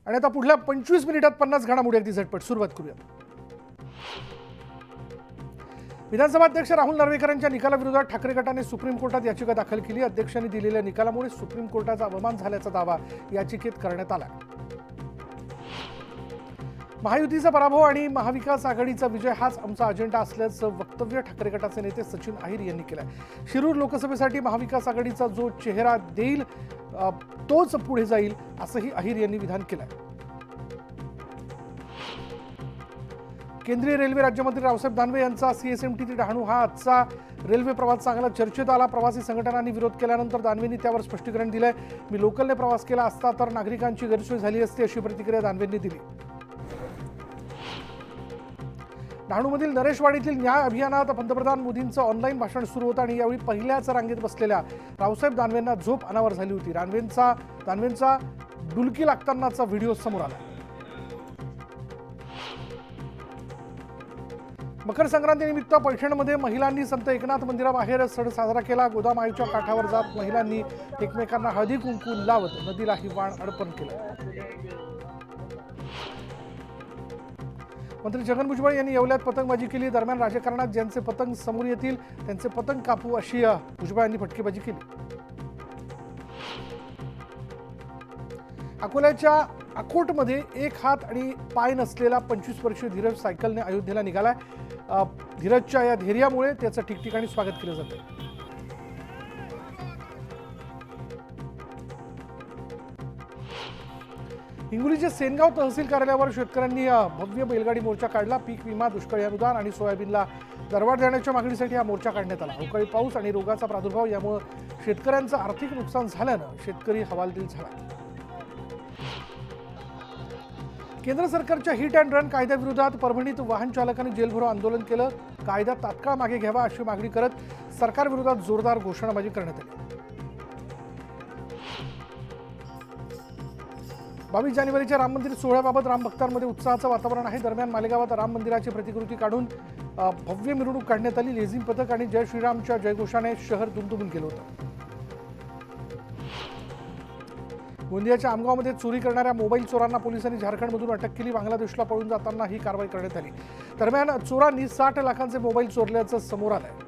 आणि आता पुढल्या 25 मिनिटात 50 घडामोडी अगदी झटपट सुरुवात करूया। विधानसभा अध्यक्ष राहुल नार्वेकरांच्या निकालाविरोधात ठाकरे गटाने सुप्रीम कोर्टात याचिका दाखल केली। अध्यक्षांनी दिलेल्या निकालामुळे सुप्रीम कोर्टाचा अवमान झाल्याचा दावा याचिकेत करण्यात आला। महायुतीचा पराभव आणि महाविकास आघाडीचा विजय हाच आमचा अजेंडा असल्याचं वक्तव्य ठाकरे गटाचे नेते सचिन अहिर यांनी केलं। शिरूर लोकसभेसाठी महाविकास आघाडीचा जो चेहरा देईल तोच पुढे जाईल असंही अहिर यांनी विधान केलं। केंद्रीय रेल्वे राज्यमंत्री रावसाहेब दानवे यांचा सीएसएमटी ते डहाणू हा आजचा रेल्वे प्रवास चांगला चर्चेत आला। प्रवासी संघटनांनी विरोध केल्यानंतर दानवेंनी त्यावर स्पष्टीकरण दिलंय। मी लोकलने प्रवास केला असता तर नागरिकांची गैरसोय झाली असती अशी प्रतिक्रिया दानवेंनी दिली। डहाणूमधील नरेशवाडीतील न्याय अभियानात पंतप्रधान मोदींचं ऑनलाईन भाषण सुरू होतं आणि यावेळी पहिल्याच रांगेत बसलेल्या रावसाहेब दानवेंना झोप अनावर झाली होती। दानवेंचा डुलकी लागतानाचा व्हिडिओ समोर आला। मकर संक्रांतीनिमित्त पैठणमध्ये महिलांनी संत एकनाथ मंदिराबाहेर सण साजरा केला। गोदामाईच्या काठावर जात महिलांनी एकमेकांना हळदी कुंकू लावत नदीलाही वाण अर्पण केलं। मंत्री छगन भुजबळ यांनी येवल्यात पतंगबाजी केली। दरम्यान राजकारणात ज्यांचे पतंग समोर येतील त्यांचे पतंग कापू अशी भुजबळ यांनी फटकेबाजी केली। अकोल्याच्या अकोटमध्ये एक हात आणि पाय नसलेला 25 वर्षीय धीरज सायकलने अयोध्येला निघालाय। धीरजच्या या धैर्यामुळे त्याचं ठिकठिकाणी स्वागत केलं जातं। हिंगोलीच्या सेनगाव तहसील कार्यालयावर शेतकऱ्यांनी भव्य बैलगाडी मोर्चा काढला। पीक विमा, दुष्काळी अनुदान आणि सोयाबीनला दरवाढ देण्याच्या मागणीसाठी हा मोर्चा काढण्यात आला। अवकाळी पाऊस आणि रोगाचा प्रादुर्भाव यामुळे शेतकऱ्यांचं आर्थिक नुकसान झाल्यानं शेतकरी हवालदिल झाला। केंद्र सरकारच्या हिट अँड रन कायद्याविरोधात परभणीत वाहन चालकांनी जेलभरो आंदोलन केलं। कायदा तात्काळ मागे घ्यावा अशी मागणी करत सरकारविरोधात जोरदार घोषणाबाजी करण्यात आली। 22 जानेवारीच्या राम मंदिर सोहळ्याबाबत राम भक्तांमध्ये उत्साहाचं वातावरण आहे। दरम्यान मालेगावात राम मंदिराची प्रतिकृती काढून भव्य मिरवणूक काढण्यात आली। लेझिम पथक आणि जय श्रीरामच्या जयघोषाने शहर दुमदुमून गेलं होतं। गोंदियाच्या आमगावमध्ये चोरी करणाऱ्या मोबाईल चोरांना पोलिसांनी झारखंडमधून अटक केली। बांगलादेशला पळून जाताना ही कारवाई करण्यात आली। दरम्यान चोरांनी 60 लाखांचे मोबाईल चोरल्याचं समोर आलंय।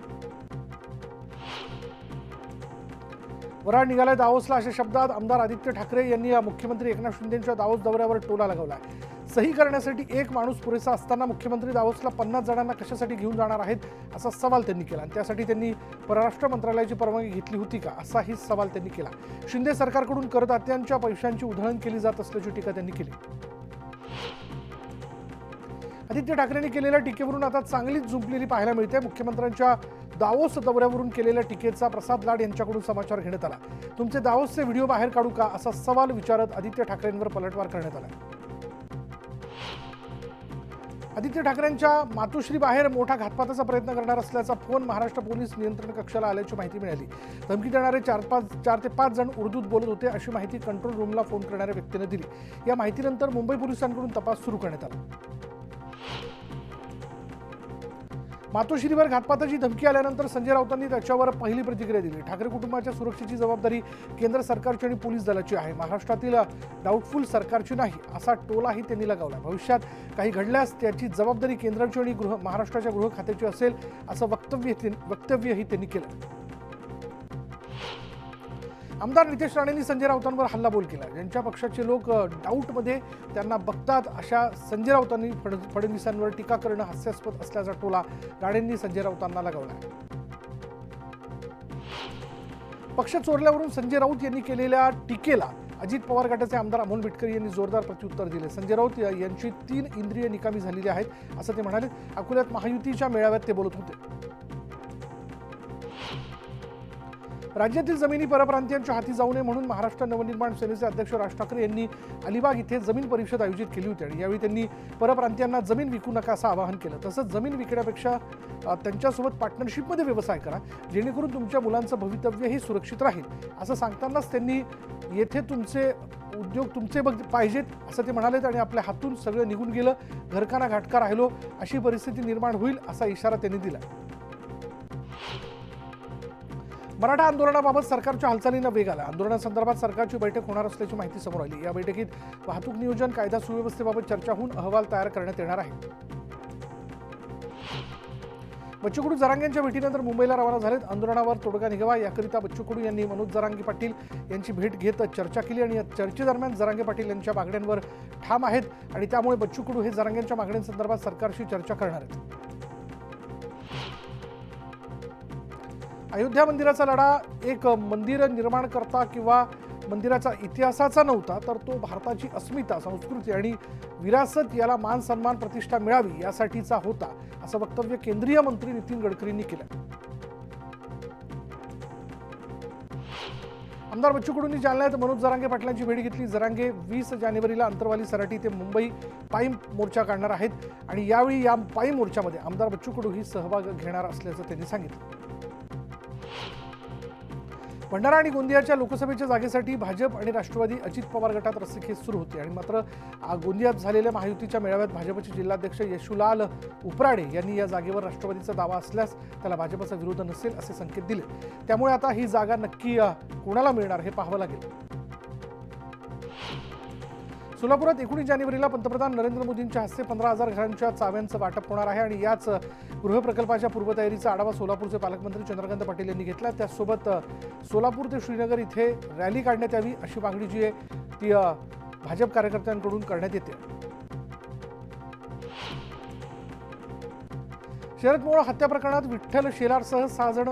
वराड निघालाय दावोसला अशा शब्दात आमदार आदित्य ठाकरे यांनी मुख्यमंत्री एकनाथ शिंदेंच्या दावोस दौऱ्यावर टोला लगावलाय। सही करण्यासाठी एक माणूस पुरेसा असताना मुख्यमंत्री दावोसला 50 जणांना कशासाठी घेऊन जाणार आहेत असा सवाल त्यांनी केला। त्यासाठी त्यांनी परराष्ट्र मंत्रालयाची परवानगी घेतली होती का असाही सवाल त्यांनी केला। शिंदे सरकारकडून करदात्यांच्या पैशांची उधळण केली जात असल्याची टीका त्यांनी केली। आदित्य ठाकरेंनी केलेल्या टीकेवरून आता चांगलीच झुंपलेली पाहायला मिळते। मुख्यमंत्र्यांच्या दावोस दौऱ्यावरून केलेल्या टीकेचा प्रसाद लाड यांच्याकडून समाचार घेण्यात आला। तुमचे दावोसचे व्हिडिओ बाहेर काढू का असा सवाल विचारत आदित्य ठाकरेंवर पलटवार करण्यात आला। आदित्य ठाकरेंच्या मातोश्री बाहेर मोठा घातपाताचा प्रयत्न करणार असल्याचा फोन महाराष्ट्र पोलीस नियंत्रण कक्षाला आल्याची माहिती मिळाली। धमकी देणारे 4 ते 5 जण उर्दूत बोलत होते अशी माहिती कंट्रोल रूमला फोन करणाऱ्या व्यक्तीने दिली। या माहितीनंतर मुंबई पोलिसांकडून तपास सुरू करण्यात आला। मातोश्रीवर घातपाताची धमकी आल्यानंतर संजय राऊतांनी त्याच्यावर पहिली प्रतिक्रिया दिली। ठाकरे कुटुंबाच्या सुरक्षेची जबाबदारी केंद्र सरकारची आणि पोलीस दलाची आहे, महाराष्ट्रातील डाऊटफुल सरकारची नाही असा टोलाही त्यांनी लगावला। भविष्यात काही घडल्यास त्याची जबाबदारी केंद्राची आणि महाराष्ट्राच्या गृह खात्याची असेल असं वक्तव्यही त्यांनी केलं। आमदार नितेश राणेंनी संजय राऊतांवर हल्लाबोल केला। ज्यांच्या पक्षाचे लोक डाऊटमध्ये त्यांना बघतात अशा संजय राऊतांनी फडणवीसांवर टीका करणं हास्यास्पद असल्याचा टोला राणेंनी संजय राऊतांना लगावला। पक्ष चोरल्यावरून संजय राऊत यांनी केलेल्या टीकेला अजित पवार गटाचे आमदार अमोल मिटकरी यांनी जोरदार प्रत्युत्तर दिले। संजय राऊत यांची 3 इंद्रिय निकामी झालेली आहेत असं ते म्हणाले। अकोल्यात महायुतीच्या मेळाव्यात ते बोलत होते। राज्यातील जमिनी परप्रांतीयांच्या हाती जाऊ नये म्हणून महाराष्ट्र नवनिर्माण सेनेचे अध्यक्ष राज ठाकरे यांनी अलिबाग इथे जमीन परिषद आयोजित केली होती आणि यावेळी त्यांनी परप्रांतीयांना जमीन विकू नका असं आवाहन केलं। तसंच जमीन विकण्यापेक्षा त्यांच्यासोबत पार्टनरशिपमध्ये व्यवसाय करा जेणेकरून तुमच्या मुलांचं भवितव्यही सुरक्षित राहील असं सांगतानाच त्यांनी येथे तुमचे उद्योग तुमचे पाहिजेत असं ते म्हणालेत आणि आपल्या हातून सगळं निघून गेलं, घरकाना घाटका राहिलो अशी परिस्थिती निर्माण होईल असा इशारा त्यांनी दिला। मराठा आंदोलनाबाबत सरकारच्या हालचालींना वेग आला। आंदोलनासंदर्भात सरकारची बैठक होणार असल्याची माहिती समोर आली। या बैठकीत वाहतूक नियोजन, कायदा सुव्यवस्थेबाबत चर्चा होऊन अहवाल तयार करण्यात येणार आहे। बच्चू कडू जरांगेंच्या भेटीनंतर मुंबईला रवाना झालेत। आंदोलनावर तोडगा निघावा याकरिता बच्चू कडू यांनी मनोज जरांगे पाटील यांची भेट घेत चर्चा केली आणि या चर्चेदरम्यान जरांगे पाटील यांच्या मागण्यांवर ठाम आहेत आणि त्यामुळे बच्चू कडू हे जरांगेंच्या मागण्यांसंदर्भात सरकारशी चर्चा करणार आहेत। अयोध्या मंदिराचा लढा एक मंदिर निर्माण करता किंवा मंदिराचा इतिहासाचा नव्हता, तर तो भारताची अस्मिता, संस्कृती आणि विरासत याला मान सन्मान प्रतिष्ठा मिळावी यासाठीचा होता, असं वक्तव्य केंद्रीय मंत्री नितीन गडकरींनी केलं। आमदार बच्चू कडूंनी जालन्यात मनोज जरांगे पाटलांची भेट घेतली। जरांगे 20 जानेवारीला अंतरवाली सराटी ते मुंबई पायी मोर्चा काढणार आहेत आणि यावेळी या पायी मोर्चामध्ये आमदार बच्चू कडूही सहभाग घेणार असल्याचं त्यांनी सांगितलं। भंडारा आणि गोंदियाच्या लोकसभेच्या जागेसाठी भाजप आणि राष्ट्रवादी अजित पवार गटात रस्सीखेच सुरू होती आणि मात्र गोंदियात झालेल्या महायुतीच्या मेळाव्यात भाजपचे जिल्हाध्यक्ष यशुलाल उपराडे यांनी या जागेवर राष्ट्रवादीचा दावा असल्यास त्याला भाजपचा विरोध नसेल असे संकेत दिले। त्यामुळे आता ही जागा नक्की कोणाला मिळणार हे पाहावं लागेल। सोलापुरात 19 जानेवारीला पंतप्रधान नरेंद्र मोदींच्या हस्ते 15,000 घरांच्या चाव्यांचं वाटप होणार आहे आणि याच गृहप्रकल्पाच्या पूर्वतयारीचा आढावा सोलापूरचे पालकमंत्री चंद्रकांत पाटील यांनी घेतला। त्यासोबत सोलापूर ते श्रीनगर इथे रॅली काढण्यात यावी अशी मागणी जी आहे ती भाजप कार्यकर्त्यांकडून करण्यात येते। शरद मोहोळ हत्या प्रकरणात विठ्ठल शेलारसह 6 जण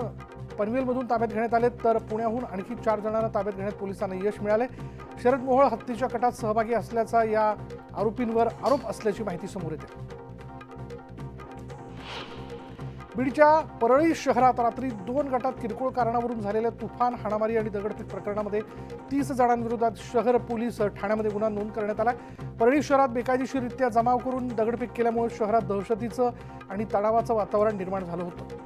पनवेलमधून ताब्यात घेण्यात आले, तर पुण्याहून आणखी 4 जणांना ताब्यात घेण्यात पोलिसांना यश मिळाले। शरद मोहोळ हत्येच्या कटात सहभागी असल्याचा या आरोपींवर आरोप असल्याची माहिती समोर येते। बीडच्या परळी शहरात रात्री 2 गटात किरकोळ कारणावरून झालेल्या तुफान, हाणामारी आणि दगडफेक प्रकरणामध्ये 30 जणांविरोधात शहर पोलीस ठाण्यामध्ये गुन्हा नोंद करण्यात आला। परळी शहरात बेकायदेशीररित्या जमाव करून दगडफेक केल्यामुळे शहरात दहशतीचं आणि तणावाचं वातावरण निर्माण झालं होतं।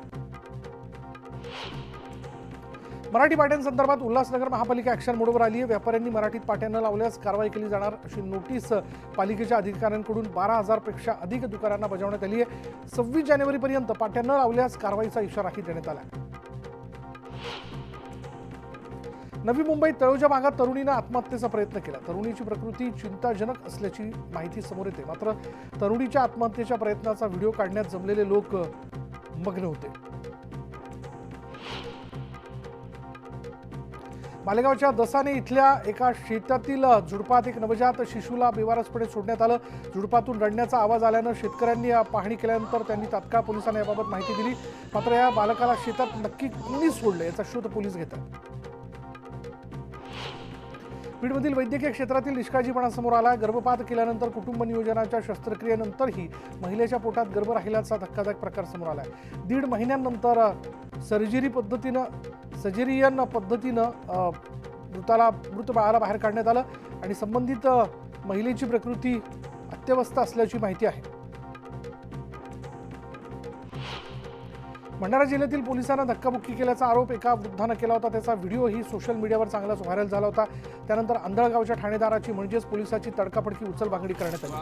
मराठी पाट्यांसंदर्भात उल्हासनगर महापालिका ॲक्शन मोडवर आली आहे। व्यापाऱ्यांनी मराठीत पाट्या न लावल्यास कारवाई केली जाणार अशी नोटीस पालिकेच्या अधिकाऱ्यांकडून 12,000 पेक्षा अधिक दुकानांना बजावण्यात आली आहे। 26 जानेवारीपर्यंत पाट्या न लावल्यास कारवाईचा इशाराही देण्यात आला। नवी मुंबईत तळोजा भागात तरुणीनं आत्महत्येचा प्रयत्न केला। तरुणीची प्रकृती चिंताजनक असल्याची माहिती समोर येते, मात्र तरुणीच्या आत्महत्येच्या प्रयत्नाचा व्हिडिओ काढण्यात जमलेले लोक मग्न होते। मालेगावच्या दसाने इथल्या एका शेतातील झुडपात एक नवजात शिशूला बेवारसपणे सोडण्यात आलं। झुडपातून रडण्याचा आवाज आल्यानं शेतकऱ्यांनी पाहणी केल्यानंतर त्यांनी तात्काळ पोलिसांना याबाबत माहिती दिली, मात्र या बालकाला शेतात नक्की कोणी सोडलं याचा शोध पोलीस घेतात। बीडमधील वैद्यकीय क्षेत्रातील निष्काळजीपणा समोर आला। गर्भपात केल्यानंतर कुटुंब नियोजनाच्या शस्त्रक्रियेनंतरही महिलेच्या पोटात गर्भ राहिल्याचा धक्कादायक प्रकार समोर आला आहे। 1.5 महिन्यांनंतर सजेरियन पद्धतीनं मृत बाळाला बाहेर काढण्यात आलं आणि संबंधित महिलेची प्रकृती अत्यवस्थ असल्याची माहिती आहे। भंडारा जिल्ह्यातील पोलिसांना धक्काबुक्की केल्याचा आरोप एका वृद्धानं केला होता। त्याचा व्हिडिओही सोशल मीडियावर चांगलाच व्हायरल झाला होता। त्यानंतर अंधळगावच्या ठाणेदाराची म्हणजेच पोलिसाची तडकाफडकी उचलबांगडी करण्यात आली।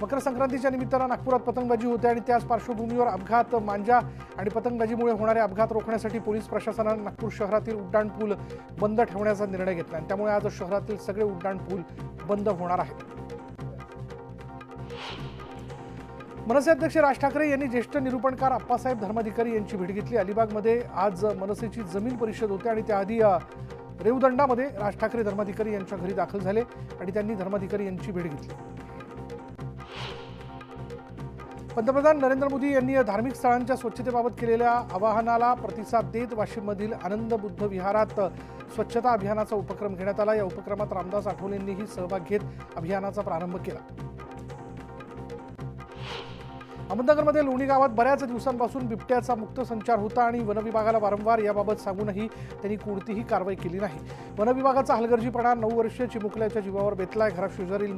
मकर संक्रांतीच्या निमित्तानं नागपुरात पतंगबाजी होते आणि त्याच पार्श्वभूमीवर अपघात, मांजा आणि पतंगबाजीमुळे होणारे अपघात रोखण्यासाठी पोलीस प्रशासनानं नागपूर शहरातील उड्डाणपूल बंद ठेवण्याचा निर्णय घेतला आणि त्यामुळे आज शहरातील सगळे उड्डाणपूल बंद होणार आहेत। मनसे अध्यक्ष राज ठाकरे यांनी ज्येष्ठ निरूपणकार अप्पासाहेब धर्माधिकारी यांची भेट घेतली। अलिबागमध्ये आज मनसेची जमीन परिषद होते आणि त्याआधी रेवदंडामध्ये राज ठाकरे धर्माधिकारी यांच्या घरी दाखल झाले आणि त्यांनी धर्माधिकारी यांची भेट घेतली। पंतप्रधान नरेंद्र मोदी यांनी धार्मिक स्थळांच्या स्वच्छतेबाबत केलेल्या आवाहनाला प्रतिसाद देत वाशिममधील आनंद बुद्ध विहारात स्वच्छता अभियानाचा उपक्रम घेण्यात आला। या उपक्रमात रामदास आठवलेंनीही सहभाग घेत अभियानाचा प्रारंभ केला। अहमदनगरमध्ये लोणी गावात बऱ्याच दिवसांपासून बिबट्याचा मुक्त संचार होता आणि वनविभागाला वारंवार याबाबत सांगूनही त्यांनी कोणतीही कारवाई केली नाही। वनविभागाचा हलगर्जीपणा 9 वर्षीय चिमुकल्याच्या जीवावर बेतलाय। घराशेजारील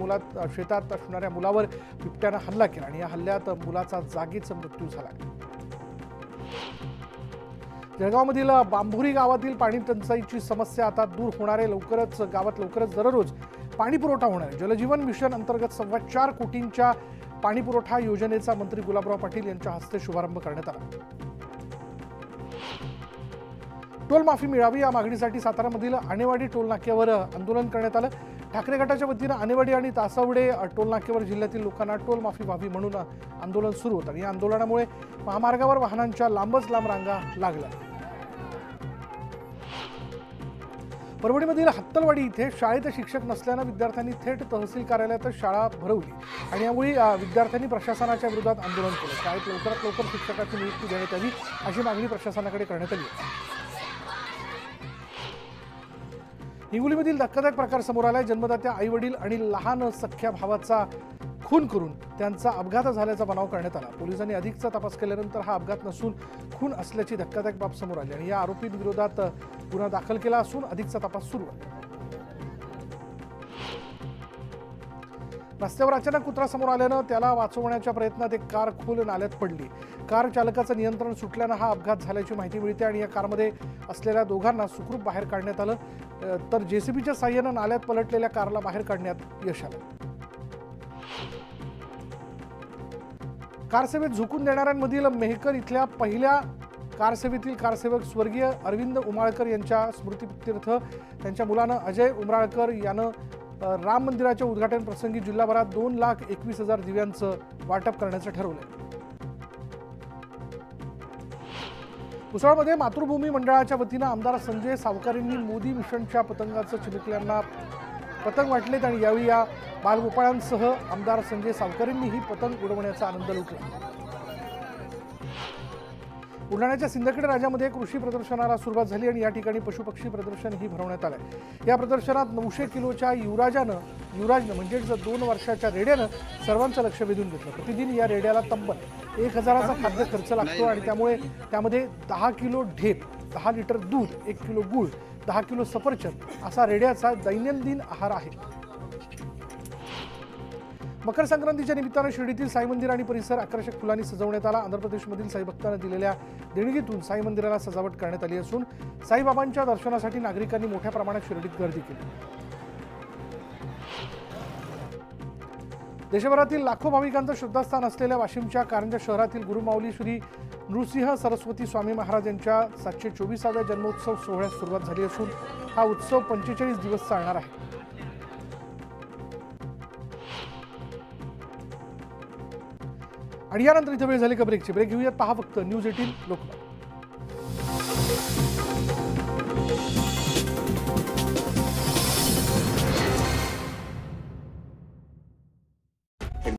शेतात असणाऱ्या मुलावर बिबट्यानं हल्ला केला आणि या हल्ल्यात मुलाचा जागीच मृत्यू झाला। जळगावमधील बांभोरी गावातील पाणी टंचाईची समस्या आता दूर होणार आहे। गावात लवकरच दररोज पाणी पुरवठा होणार आहे। जलजीवन मिशन अंतर्गत 4.25 कोटींच्या पाणी पुरवठा योजनेचा मंत्री गुलाबराव पाटील यांच्या हस्ते शुभारंभ करण्यात आला। टोल माफी मिळावी या मागणीसाठी सातारामधील आणेवाडी टोल नाक्यावर आंदोलन करण्यात आलं। ठाकरे गटाच्या वतीनं आणेवाडी आणि तासवडे टोल नाक्यावर जिल्ह्यातील लोकांना टोल माफी व्हावी म्हणून आंदोलन सुरू होतं। या आंदोलनामुळे महामार्गावर वाहनांच्या लांबच लांब रांगा लागल्या। परभणीमधील हत्तलवाडी इथे शाळेत शिक्षक नसल्यानं विद्यार्थ्यांनी थेट तहसील कार्यालयातच शाळा भरवली आणि यामुळे विद्यार्थ्यांनी प्रशासनाच्या विरोधात आंदोलन केलं। शाळेत लवकरात लवकर शिक्षकाची नियुक्ती देण्यात यावी अशी मागणी प्रशासनाकडे करण्यात आली। हिंगोलीमधील धक्कादायक प्रकार समोर आलाय। जन्मदात्या आई वडील आणि लहान सख्या भावाचा खून करून त्यांचा अपघात झाल्याचा बनाव करण्यात आला। पोलिसांनी अधिकचा तपास केल्यानंतर हा अपघात नसून खून असल्याची धक्कादायक बाब समोर आली आणि या आरोपींविरोधात गुन्हा दाखल केला असून अधिकचा तपास सुरू आहे। रस्त्यावर अचानक कुत्रा समोर आल्यानं त्याला वाचवण्याच्या प्रयत्नात एक कार खोल नाल्यात पडली। कार चालकाचं नियंत्रण सुटल्यानं हा अपघात झाल्याची माहिती मिळते आणि या कारमध्ये असलेल्या दोघांना सुखरूप बाहेर काढण्यात आलं, तर जेसीबीच्या साहाय्यानं नाल्यात पलटलेल्या कारला बाहेर काढण्यात यश आलं। कारसेवेत झुकून देणाऱ्यांमधील मेहकर इथल्या पहिल्या कारसेवेतील कारसेवक स्वर्गीय अरविंद उमाळकर यांच्या स्मृतिप्रित्यर्थ त्यांच्या मुलानं अजय उमराळकर यानं राम मंदिराच्या उद्घाटन प्रसंगी जिल्हाभरात 2,21,000 दिव्यांचं वाटप करण्याचं ठरवलंय। पुसळमध्ये मातृभूमी मंडळाच्या वतीनं आमदार संजय सावकारेंनी मोदी मिशनच्या पतंगाचं चिमुकल्यांना पतंग वाटलेत आणि यावेळी या बालगोपाळांसह आमदार संजय सावकारेंनी ही पतंग उडवण्याचा आनंद लुटला। बुलढाण्याच्या सिंदखेड राजामध्ये कृषी प्रदर्शनाला सुरुवात झाली आणि या ठिकाणी पशुपक्षी प्रदर्शनही भरवण्यात आलंय। या प्रदर्शनात 900 किलोच्या युवराजनं म्हणजेच 2 वर्षाच्या रेड्यानं सर्वांचं लक्ष वेधून घेतलं। प्रतिदिन या रेड्याला तब्बल 1,000चा खाद्य खर्च लागतो आणि त्यामुळे त्यामध्ये 10 किलो ढेप, 10 लिटर दूध, 1 किलो गूळ, 10 किलो सफरचंद असा रेड्याचा दैनंदिन आहार आहे। मकर संक्रांतीच्या निमित्तानं शिर्डीतील साई मंदिर आणि परिसर आकर्षक फुलांनी सजवण्यात आला। आंध्र प्रदेशमधील साई भक्तांना दिलेल्या देणगीतून साई मंदिराला सजावट करण्यात आली असून साईबाबांच्या दर्शनासाठी नागरिकांनी मोठ्या प्रमाणात शिर्डीत गर्दी केली। देशभरातील लाखो भाविकांचं श्रद्धास्थान असलेल्या वाशिमच्या कारंजा शहरातील गुरुमाऊली श्री नृसिंह सरस्वती स्वामी महाराज यांच्या 724व्या जन्मोत्सव सोहळ्यास सुरुवात झाली असून हा उत्सव 45 दिवस चालणार आहे। आणि यानंतर इथे वेळ झाली का ब्रेकची। ब्रेक घेऊयात, पहा फक्त न्यूज 18 लोकमत।